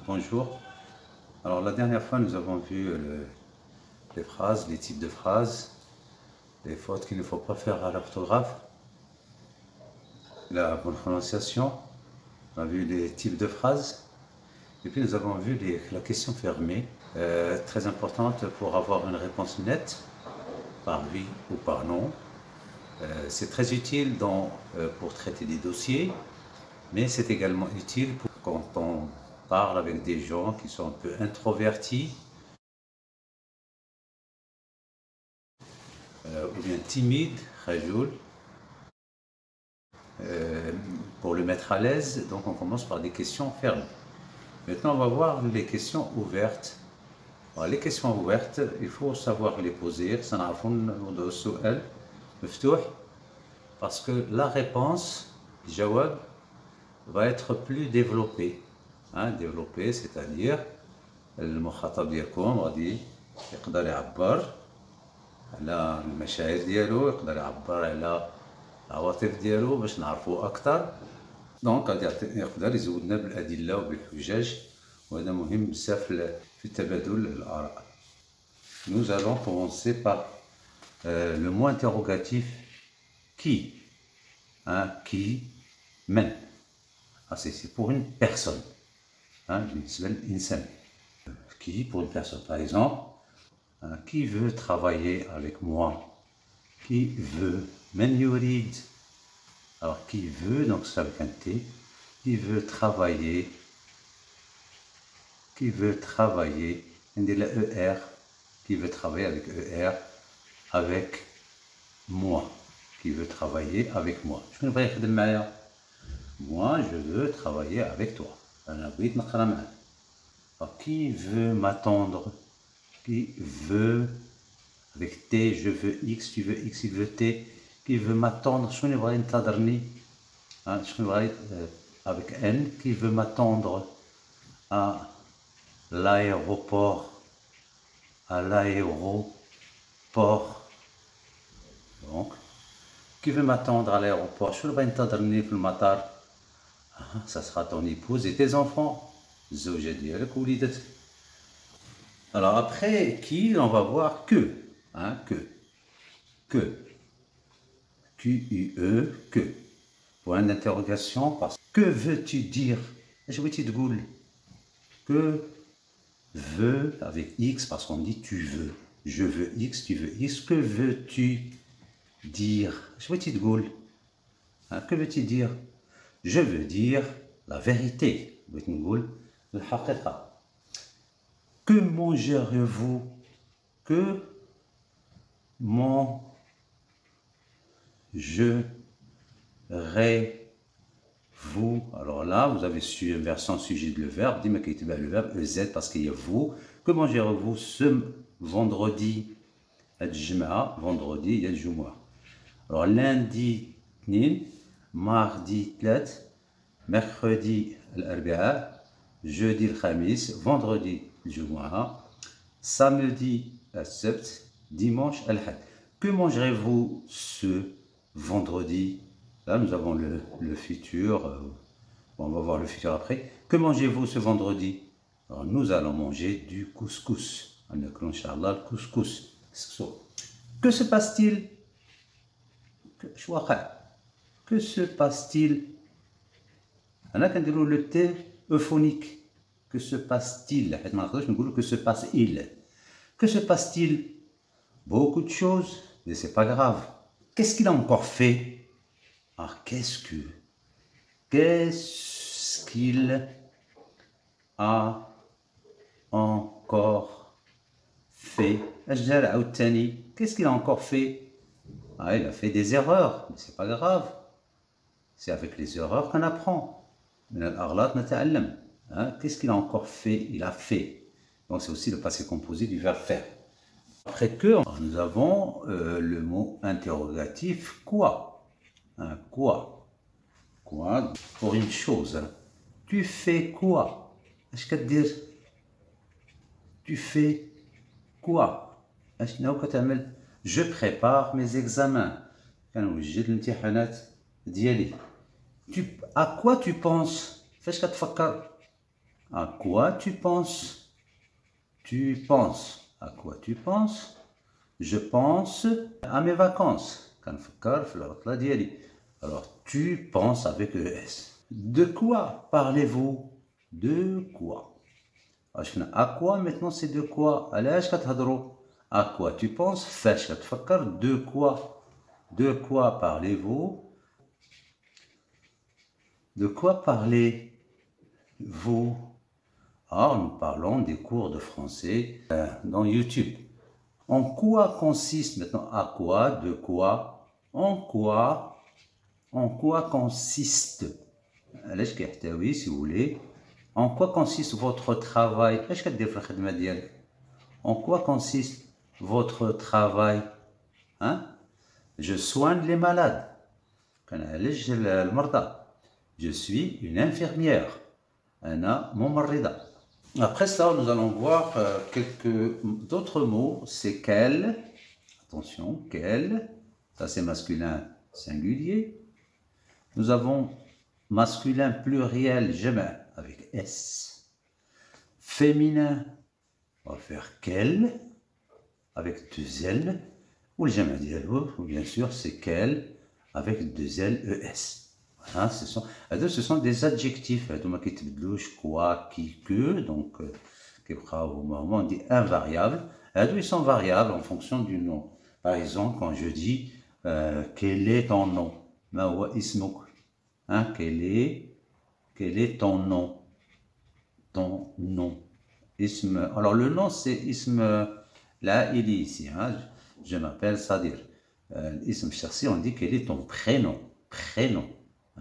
Bonjour. Alors la dernière fois, nous avons vu les phrases, les types de phrases, les fautes qu'il ne faut pas faire à l'orthographe, la bonne prononciation. On a vu les types de phrases. Et puis nous avons vu la question fermée, très importante pour avoir une réponse nette, par oui ou par non. C'est très utile pour traiter des dossiers, mais c'est également utile quand on parle avec des gens qui sont un peu introvertis ou bien timides, rajoul, pour le mettre à l'aise. Donc on commence par des questions fermées. Maintenant on va voir les questions ouvertes. Alors, les questions ouvertes, il faut savoir les poser. Parce que la réponse, jawab, va être plus développée. Développée, c'est-à-dire المخاطب ديالكم غادي يقدر يعبر على المشاعر ديالو، يقدر يعبر على العواطف ديالو باش نعرفوه اكثر. دونك غادي يقدر يزودنا بالادله وبالحجج، وهذا مهم بزاف في تبادل الاراء. Nous allons commencer par le mot interrogatif qui. Qui, men. C'est pour une personne. بالنسبة للإنسان. Qui pour une personne. Par exemple, qui veut travailler avec moi? Qui veut? Men yurid. Alors, qui veut, donc c'est avec un T. Qui veut travailler? Qui veut travailler? On dit la ER. Qui veut travailler avec ER? Avec moi. Qui veut travailler avec moi? Je vais vous dire, moi, je veux travailler avec toi. Alors, qui veut m'attendre? Qui veut, avec T, je veux X, tu veux X, il veut T. Qui veut m'attendre? Je vais avec N. Qui veut m'attendre à l'aéroport? À l'aéroport. Donc, qui veut m'attendre à l'aéroport? Je vais t'attendre le matin. Ça sera ton épouse et tes enfants. Alors après qui, on va voir que. Que. Q-U-E, que. Point d'interrogation, parce que veux-tu dire? Je vais te dire que veux avec X, parce qu'on dit tu veux. Je veux X, tu veux X. Que veux-tu dire? Je vais te dire que veux-tu dire? Je veux dire la vérité. Que mangerez-vous? Que mangerez-vous? Alors là, vous avez su une version sujet de le verbe. Dis-moi qu'il y a le verbe EZ parce qu'il y a vous. Que mangerez-vous ce vendredi? Vendredi, il y a le jumoua. Alors lundi, mardi, mercredi, l'arbi'a, jeudi, le khamis, vendredi, le jumoua, samedi, le sept, dimanche, le had. Que mangerez-vous ce vendredi? Là, nous avons le futur. On va voir le futur après. Que mangez-vous ce vendredi? Alors, nous allons manger du couscous. Inch'Allah, le couscous. Que se passe-t-il? Que se passe-t-il? On a le T euphonique. Que se passe-t-il? Que se passe-il? Que se passe-t-il? Beaucoup de choses, mais c'est pas grave. Qu'est-ce qu'il a encore fait? Qu'est-ce qu'il a encore fait? Qu'est-ce qu'il a encore fait? Il a fait des erreurs, mais c'est pas grave. C'est avec les erreurs qu'on apprend. Qu'est-ce qu'il a encore fait? Il a fait. Donc c'est aussi le passé composé du verbe faire. Après que, nous avons le mot interrogatif quoi. Quoi? Quoi? Pour une chose. Tu fais quoi? Est-ce que dire? Tu fais quoi? Je prépare mes examens. À quoi tu penses? À quoi tu penses? Tu penses. À quoi tu penses? Je pense à mes vacances. Alors, tu penses avec ES. De quoi parlez-vous? De quoi? À quoi maintenant c'est de quoi? À quoi tu penses? De quoi? De quoi parlez-vous? De quoi parlez-vous? Alors, nous parlons des cours de français dans YouTube. En quoi consiste maintenant? À quoi? De quoi? En quoi? En quoi consiste? Si vous voulez. En quoi consiste votre travail? En quoi consiste votre travail? Hein? Je soigne les malades. Je suis une infirmière. Après cela, nous allons voir quelques d'autres mots. C'est quel. Attention, quel. Ça, c'est masculin singulier. Nous avons masculin pluriel, jama, avec S. Féminin, on va faire quel, avec deux L. Ou le jama dialo, bien sûr, c'est quel, avec deux L, ES. Voilà, ce sont des adjectifs. Quoi, qui, que. Donc, on dit invariable. Ils sont variables en fonction du nom. Par exemple, quand je dis quel est ton nom? Hein, quel est ton nom? Ton nom. Ism. Alors, le nom, c'est ism. Là, il est ici. Hein, je m'appelle Sadir. Ism chersi, on dit quel est ton prénom? Prénom.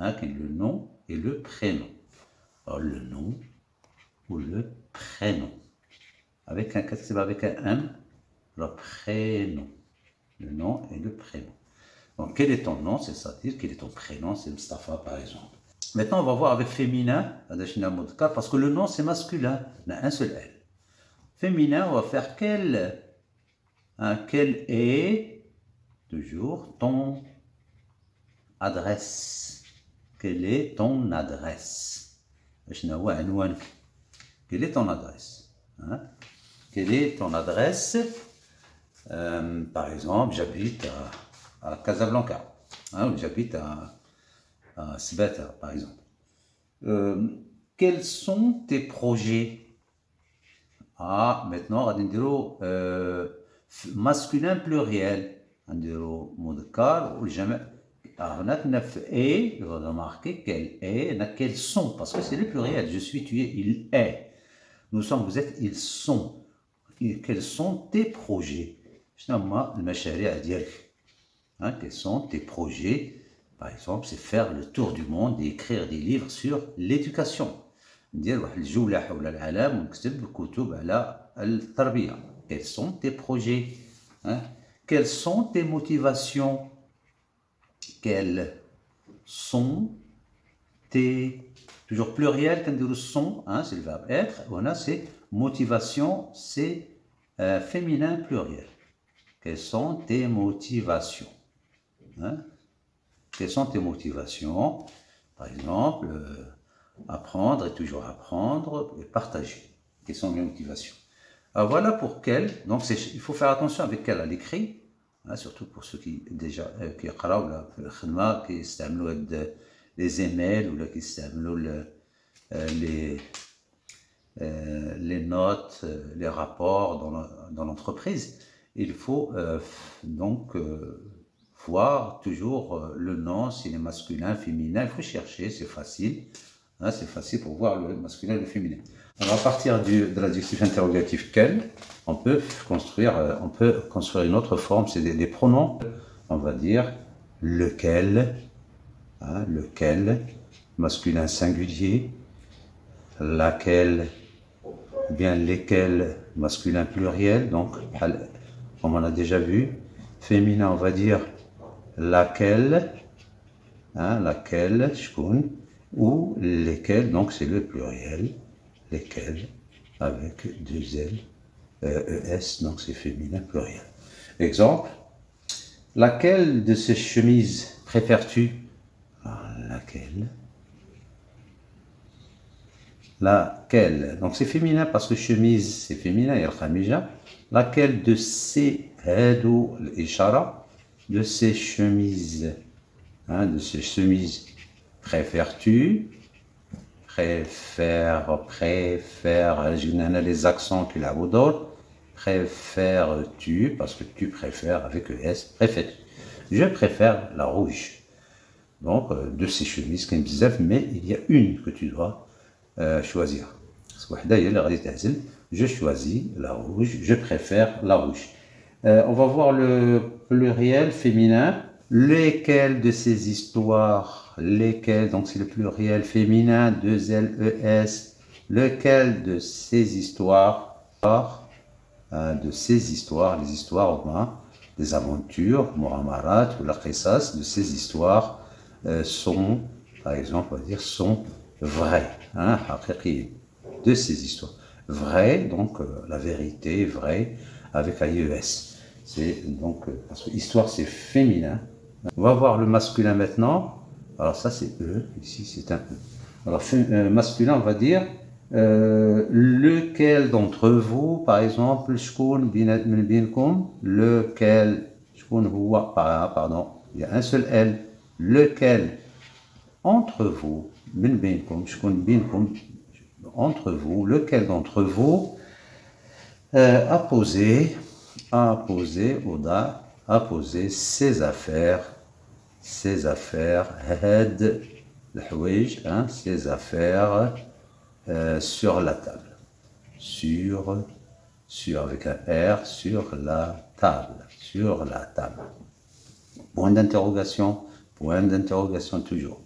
Hein, le nom et le prénom. Alors, le nom ou le prénom. Avec un M, le prénom. Le nom et le prénom. Donc, quel est ton nom? C'est Sadir. Quel est ton prénom? C'est Mustafa, par exemple. Maintenant, on va voir avec féminin, parce que le nom, c'est masculin. On a un seul L. Féminin, on va faire quel. Hein, quelle est, toujours, ton adresse? Quelle est ton adresse? Quelle est ton adresse? Hein? Quelle est ton adresse? Par exemple, j'habite à Casablanca. Hein, ou j'habite à Sbata, par exemple. Quels sont tes projets? Ah, maintenant, on va dire masculin pluriel. On va dire mudkar ou jamais. Alors, on a remarqué quel est, quels sont, parce que c'est le pluriel. Je suis, tu es, il est. Nous sommes, vous êtes, ils sont. Quels sont tes projets? Hein, quels sont tes projets? Par exemple, c'est faire le tour du monde et écrire des livres sur l'éducation. Quels sont tes projets? Hein? Quelles sont tes motivations? Quelles sont tes... Toujours pluriel, quand on dit sont, hein, c'est le verbe être. On a c'est motivation, c'est féminin pluriel. Quelles sont tes motivations? Hein? Quelles sont tes motivations? Par exemple, apprendre et toujours apprendre et partager. Quelles sont mes motivations? Alors voilà pour quelle. Donc il faut faire attention avec quelle à l'écrit, hein, surtout pour ceux qui déjà qui les emails ou les notes, les rapports dans l'entreprise. Il faut donc voir toujours le nom, s'il est masculin, féminin. Il faut chercher, c'est facile. Hein, c'est facile pour voir le masculin et le féminin. Alors, à partir de l'adjectif interrogatif quel, on peut construire une autre forme, c'est des pronoms. On va dire lequel, hein, lequel, masculin singulier, laquelle, ou bien lesquels, masculin pluriel, donc comme on a déjà vu. Féminin, on va dire laquelle, hein, laquelle, ou lesquels, donc c'est le pluriel, lesquels, avec deux L, ES, donc c'est féminin pluriel. Exemple, laquelle de ces chemises préfères-tu? Laquelle? laquelle, donc c'est féminin parce que chemise c'est féminin, et khamija, laquelle de ces hadou l'ishara, de ces chemises, hein, de ces chemises, préfères-tu, préfère, les accents qu'il a au dos, préfères-tu, parce que tu préfères avec ES, préfère. Je préfère la rouge. Donc, de ces chemises, mais il y a une que tu dois choisir. Je choisis la rouge, je préfère la rouge. On va voir le pluriel féminin. Lesquelles de ces histoires, lesquelles, donc c'est le pluriel féminin, 2 L-E-S, lequel de ces histoires, les histoires, des aventures, Mu'amarat ou la qisas, de ces histoires sont, par exemple, on va dire, sont vraies, hein, de ces histoires. Vraies, donc la vérité, vraie, avec IES. C'est donc, parce que histoire c'est féminin. On va voir le masculin maintenant. Alors ça c'est E, ici c'est un E. Alors masculin, on va dire lequel d'entre vous, par exemple, lequel, pardon, il y a un seul L, lequel entre vous, entre vous, lequel d'entre vous a posé ses affaires, ses affaires sur la table, sur avec un R, sur la table, point d'interrogation toujours.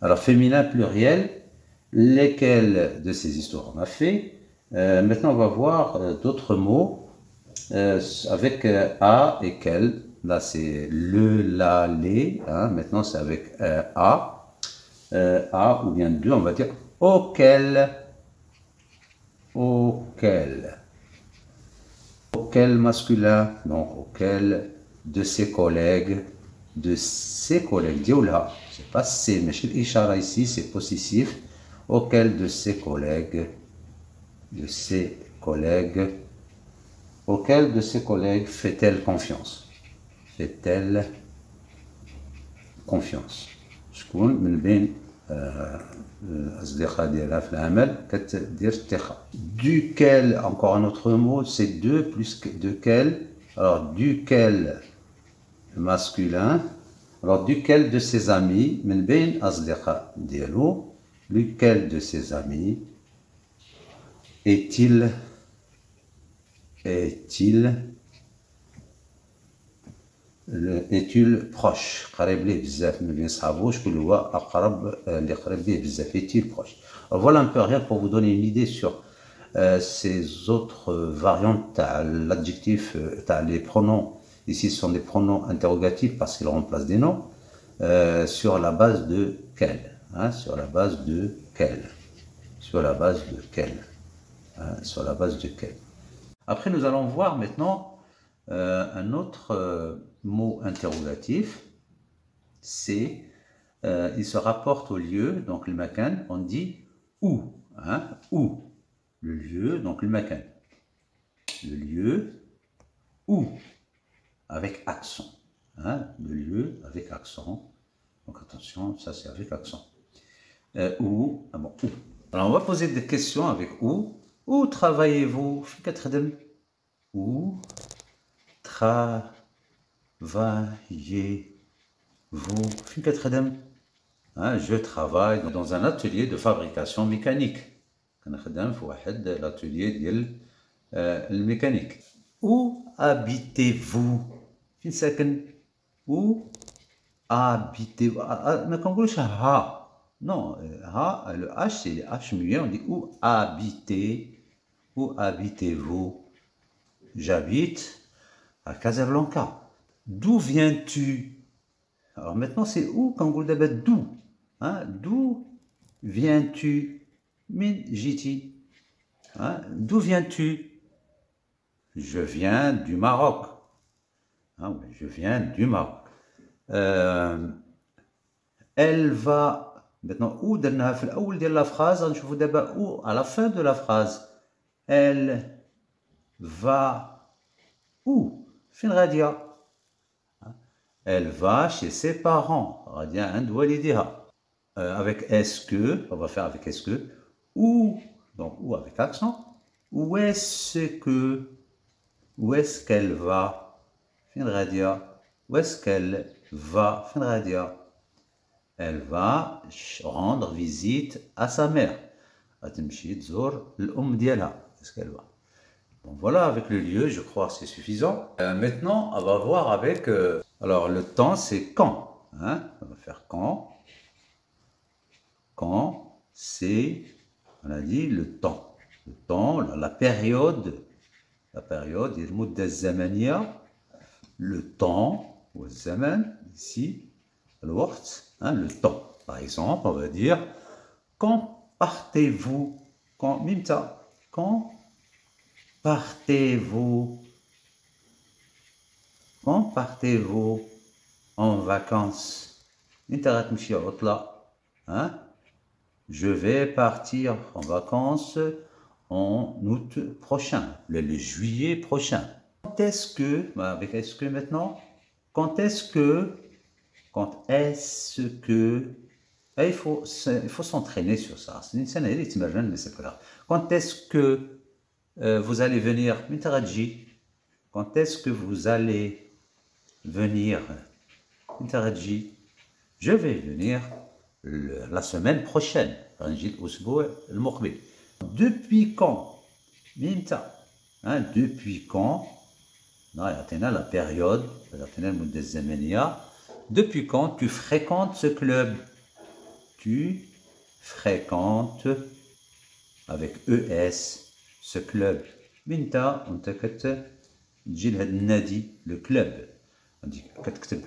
Alors féminin pluriel, lesquels de ces histoires on a fait. Maintenant on va voir d'autres mots avec a et quel. Là c'est le, la, les, hein. Maintenant c'est avec a ou bien deux, on va dire auquel masculin, donc auquel de ses collègues, dioula, c'est pas c'est, mais chez l'ishara ici c'est possessif, auquel de ses collègues, fait-elle confiance? شكون من بين الأصدقاء ديالها في العمل كتدير الثقة. Duquel, encore un autre mot, c'est de plus que de quel. Alors duquel masculin. Alors duquel de ses amis من بين أصدقاء ديالو, lequel de ses amis est-il proche? قريب ليه بزاف من بين صحابو, شكون هو أقرب اللي قريب ليه بزاف, est-il proche? Alors voilà un peu rien pour vous donner une idée sur ces autres variantes. L'adjectif, les pronoms, ici ce sont des pronoms interrogatifs parce qu'ils remplacent des noms, sur la base de quel, hein, sur la base de quel. Après nous allons voir maintenant un autre mot interrogatif, c'est, il se rapporte au lieu, donc le makan, on dit où, hein, où, le lieu, donc le makan, le lieu, où, avec accent, hein, le lieu avec accent, donc attention, ça c'est avec accent, où, ah bon, où. Alors on va poser des questions avec où travaillez-vous, où travaillez-vous, hein, je travaille dans un atelier de fabrication mécanique. L'atelier de mécanique. Où habitez-vous? Où habitez-vous? Non, le H c'est le H muet, on dit où habitez-vous? J'habite à Casablanca. D'où viens-tu? Alors maintenant c'est où quand vous dites d'où, hein, d'où viens-tu? Min jiti, hein, d'où viens-tu? Je viens du Maroc, hein, je viens du Maroc. Elle va Maintenant, où درناها في الأول ديال la phrase, غنشوفوا دابا où à la fin de la phrase. Elle va où? فين غادية؟ Elle va chez ses parents. غادية عند والديها. Avec est-ce que, on va faire avec est-ce que, où, donc où avec accent, où est-ce qu'elle va? فين غادية? Où est-ce qu'elle va? فين غادية? Elle va rendre visite à sa mère. غتمشي تزور الأم ديالها. Est-ce qu'elle va? Donc voilà, avec le lieu, je crois que c'est suffisant. Maintenant, on va voir avec... alors, le temps, c'est quand. Hein? On va faire quand. Quand, c'est, on a dit, le temps. Le temps, la période. La période, المدة الزمنية. Le temps, ou الزمن, ici, الوقت, hein, le temps. Par exemple, on va dire, quand partez-vous? Quand, mimta, quand partez-vous? Quand partez-vous en vacances? Hein? Je vais partir en vacances en août prochain, le juillet prochain. Quand est-ce que, avec est-ce que maintenant, quand est-ce que, il faut s'entraîner sur ça. Mais c'est pas grave. Quand est-ce que vous allez venir? Quand est-ce que vous allez venir? Je vais venir la semaine prochaine. Depuis quand? Hein, depuis quand? La période, depuis quand tu fréquentes ce club? Tu fréquentes avec ES ce club. Minta, on t'inquiète, le club. On dit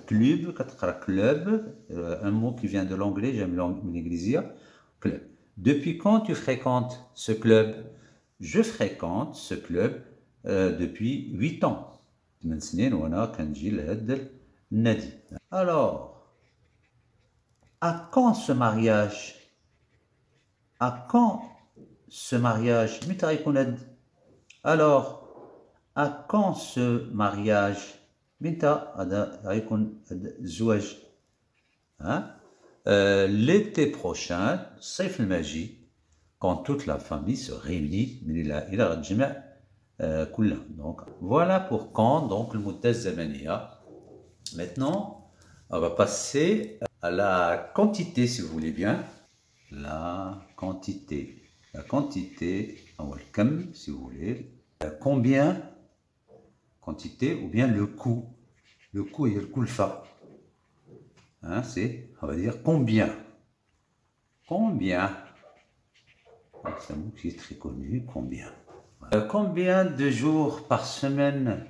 club, club, un mot qui vient de l'anglais, j'aime l'anglais, club. Depuis quand tu fréquentes ce club? Je fréquente ce club depuis 8 ans. Alors, à quand ce mariage? À quand ce mariage? Alors, à quand ce mariage? L'été prochain, صيف الماجي, quand toute la famille se réunit, donc voilà pour quand, donc le mudda zamaniya. Maintenant, on va passer à la quantité, si vous voulez bien. La quantité. La quantité, kam, si vous voulez. Combien, quantité, ou bien le coût. Le coût est le kulfa. Hein, c'est, on va dire, combien. Combien. C'est un mot qui est très connu, combien. Combien de jours par semaine?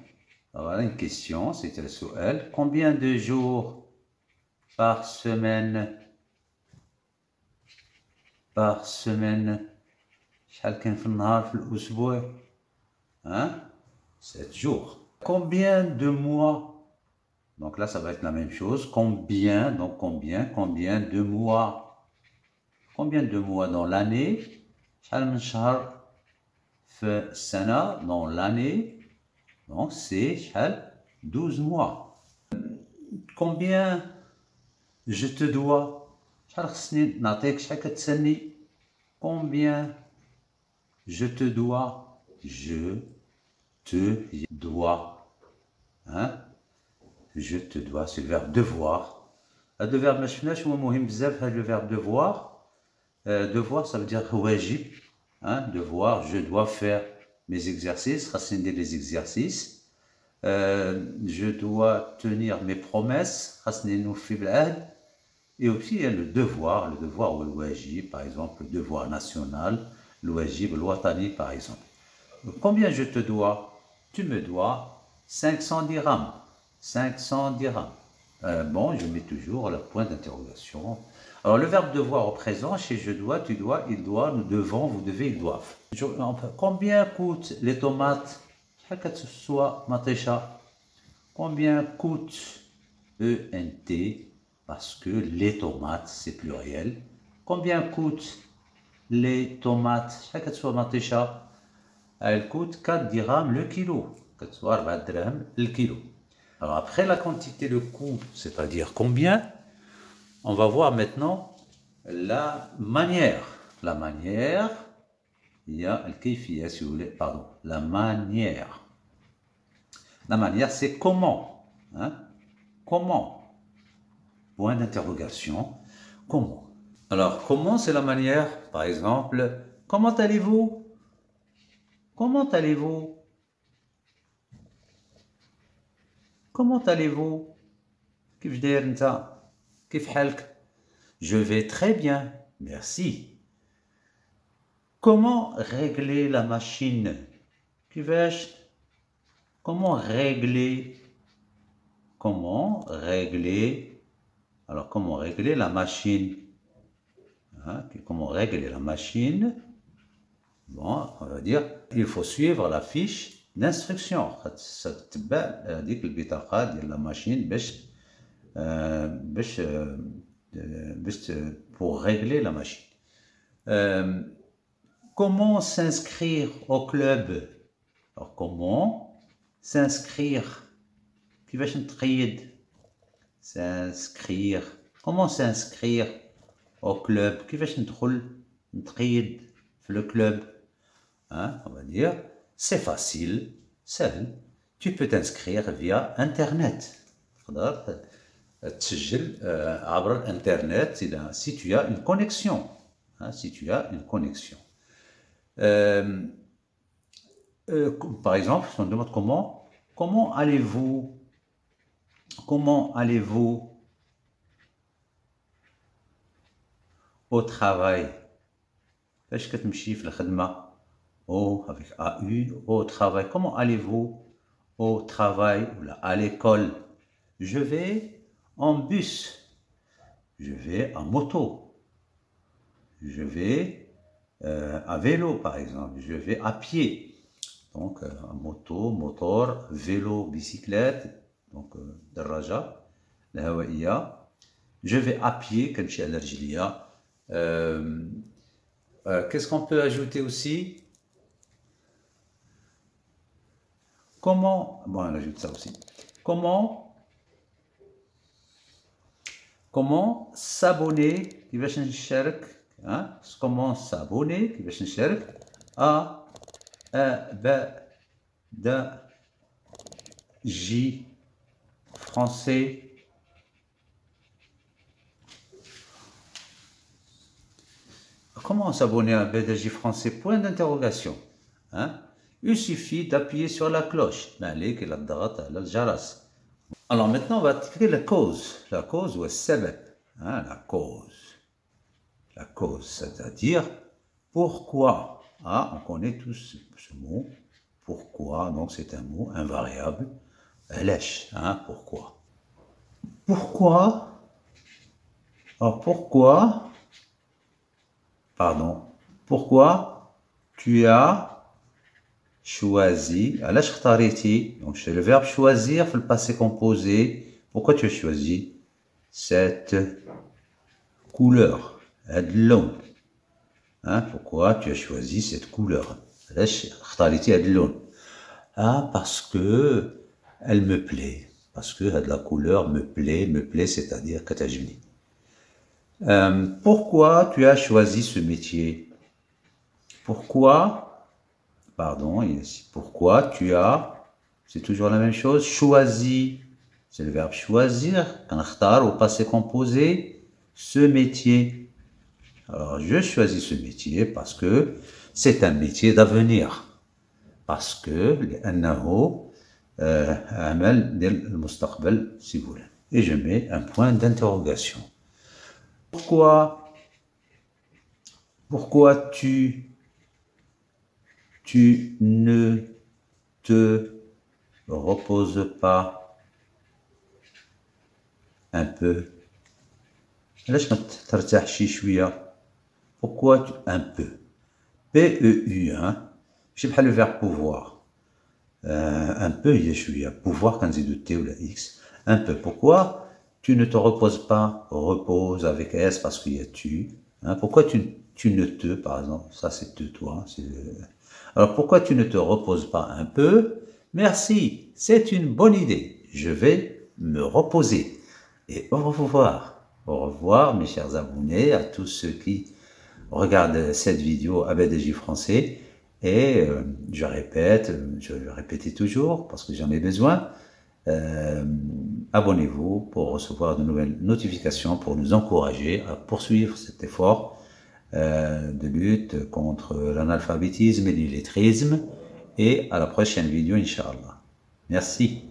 Voilà une question, c'était le su'al. Combien de jours par semaine? Par semaine. Hein? 7 jours. Combien de mois? Donc là, ça va être la même chose. Combien, donc combien de mois? Combien de mois dans l'année? Dans l'année, donc c'est 12 mois. Combien je te dois? Combien je te dois? Je te dois. Hein? Je te dois, c'est le verbe devoir. Le verbe le verbe devoir. Devoir, ça veut dire wajib. Hein? Devoir, je dois faire mes exercices, raciner les exercices. Je dois tenir mes promesses, et aussi il y a le devoir ou le wajib, par exemple, le devoir national, le wajib, le watani, par exemple. Donc, combien je te dois? Tu me dois 500 dirhams. 500 dirhams. Bon, je mets toujours le point d'interrogation. Alors, le verbe devoir au présent, chez je dois, tu dois, il doit, nous devons, vous devez, ils doivent. Combien coûtent les tomates? Combien coûte ENT? Parce que les tomates, c'est pluriel. combien coûtent les tomates? Elles coûtent 4 dirhams le kilo. 4 dirhams le kilo. Alors après la quantité, le coût, c'est-à-dire combien, on va voir maintenant la manière. La manière, il y a le kayfiyya, si vous voulez, pardon, la manière. La manière, c'est comment, hein? Comment? Point d'interrogation, comment? Alors, comment c'est la manière? Par exemple, comment allez-vous? Comment allez-vous? Comment allez-vous? كيف داير انت؟ كيف حالك؟ Je vais très bien, merci. Comment régler la machine? كيفاش؟ Comment régler? Comment régler? Alors, comment régler la machine? Hein? Comment régler la machine? Bon, on va dire, il faut suivre la fiche d'instruction. La machine pour régler la machine. Comment s'inscrire au club? Alors, comment s'inscrire? Qui va s'inscrire? Comment s'inscrire au club? Qui va le club? Hein, on va dire, c'est facile, seul. Tu peux t'inscrire via Internet. تسجل عبر Internet si tu as une connexion. Hein, si tu as une connexion. Par exemple, on demande comment allez-vous? Comment allez-vous au travail? فاش كتمشي في الخدمة avec AU au travail. Comment allez-vous au travail ou à l'école? Je vais en bus. Je vais en moto. Je vais à vélo, par exemple. Je vais à pied. Donc, moto, moteur, vélo, bicyclette. Donc, daraja, الهوائية. Je vais à pied, كنمشي على رجليا. Qu'est-ce qu'on peut ajouter aussi? Comment, bon, on ajoute ça aussi. Comment s'abonner? كيفاش نشارك? Hein? Comment s'abonner? كيفاش نشارك? A, B, D, J, français. Comment s'abonner à BDJ français? Point d'interrogation. Hein? Il suffit d'appuyer sur la cloche. Alors maintenant, on va tirer la cause. La cause ou sabab. Hein? La cause. La cause, c'est-à-dire pourquoi. Ah, on connaît tous ce mot. Pourquoi? Donc c'est un mot invariable. Lèche. Hein? Pourquoi? Pourquoi? Alors pourquoi? Pardon. Pourquoi tu as choisi, donc c'est le verbe choisir, le passé composé. Pourquoi tu as choisi cette couleur? Hein? Pourquoi tu as choisi cette couleur? Ah, parce que elle me plaît. Parce que la couleur me plaît, c'est-à-dire que pourquoi tu as choisi ce métier? Pourquoi, pardon, ici, pourquoi tu as, c'est toujours la même chose, choisi, c'est le verbe choisir, au passé composé, ce métier. Alors, je choisis ce métier parce que c'est un métier d'avenir. Parce que, si vous voulez. Et je mets un point d'interrogation. Pourquoi tu ne te reposes pas un peu? Pourquoi un peu? P-E-U, hein? Je sais pas le verbe pouvoir. Un peu, il y a pouvoir quand c'est de T ou la X. Un peu. Pourquoi tu ne te reposes pas? Repose avec S parce qu'il y a tu. Hein, pourquoi tu ne te, par exemple, ça c'est te, toi. Alors pourquoi tu ne te reposes pas un peu? Merci, c'est une bonne idée. Je vais me reposer. Et au revoir. Au revoir, mes chers abonnés, à tous ceux qui regardent cette vidéo à BDJ français. Et je répète, je vais le répéter toujours parce que j'en ai besoin. Abonnez-vous pour recevoir de nouvelles notifications, pour nous encourager à poursuivre cet effort de lutte contre l'analphabétisme et l'illettrisme. Et à la prochaine vidéo, Inch'Allah. Merci.